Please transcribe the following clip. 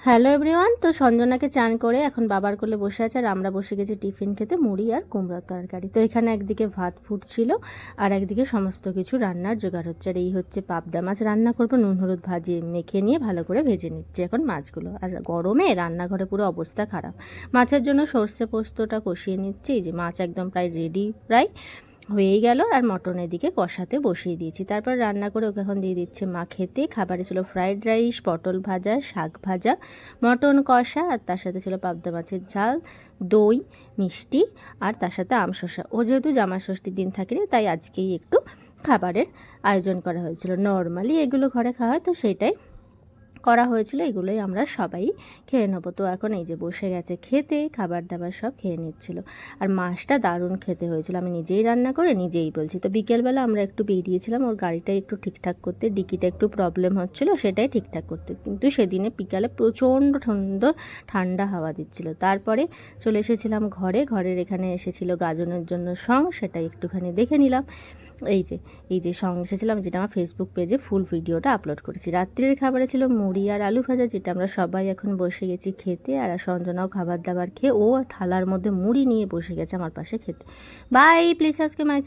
Hello everyone. তো সঞ্জনাকে চান করে এখন বাবার কোলে বসে আছে আর আমরা বসে গেছি টিফিন খেতে, মুড়ি আর কুমড়োর তরকারি। তো এখানে একদিকে ভাত ফুটছিল আর একদিকে সমস্ত কিছু রান্নার জোগাড় হচ্ছে। আর এই হচ্ছে পাবদা মাছ রান্না করবো, নুন হলুদ ভাজিয়ে মেখে নিয়ে ভালো করে ভেজে নিচ্ছে এখন মাছগুলো। আর গরমে রান্নাঘরে পুরো অবস্থা খারাপ। মাছের জন্য সর্ষে পোস্তটা কষিয়ে নিচ্ছি। এই যে মাছ একদম প্রায় রেডি, প্রায় হয়েই গেল। আর মটন এদিকে কষাতে বসিয়ে দিয়েছি। তারপর রান্না করে ওকে এখন দিয়ে দিচ্ছে মা খেতে। খাবারে ছিল ফ্রাইড রাইস, পটল ভাজা, শাক ভাজা, মটন কষা, আর তার সাথে ছিল পাবদা মাছের ঝাল, দই, মিষ্টি, আর তার সাথে আম শসা। ও যেহেতু জামা ষষ্ঠীর দিন থাকেনি, তাই আজকেই একটু খাবারের আয়োজন করা হয়েছিল। নর্মালি এগুলো ঘরে খাওয়া হয়, তো সেটাই করা হয়েছিল। এগুলোই আমরা সবাই খেয়ে নেবো। তো এখন এই যে বসে গেছে খেতে, খাবার দাবার সব খেয়ে নিচ্ছিল। আর মাছটা দারুণ খেতে হয়েছিল, আমি নিজেই রান্না করে নিজেই বলছি। তো বিকেলবেলা আমরা একটু বেরিয়েছিলাম ওর গাড়িটা একটু ঠিকঠাক করতে, ডিকিটা একটু প্রবলেম হচ্ছিলো, সেটাই ঠিকঠাক করতে। কিন্তু সেদিনে বিকালে প্রচণ্ড সুন্দর ঠান্ডা হাওয়া দিচ্ছিল। তারপরে চলে এসেছিলাম ঘরে। ঘরের এখানে এসেছিলো গাজনের জন্য সং, সেটাই একটুখানি দেখে নিলাম। এই যে সঙ্গে এসেছিলাম, যেটা আমার ফেসবুক পেজে ফুল ভিডিওটা আপলোড করেছি। রাত্রির খাবারে ছিল মুড়ি আর আলু ভাজা, যেটা আমরা সবাই এখন বসে গেছি খেতে। আর সঞ্জনাও খাবার দাবার খেয়ে ও থালার মধ্যে মুড়ি নিয়ে বসে গেছে আমার পাশে খেতে। বাই, প্লিজ আজকে মাই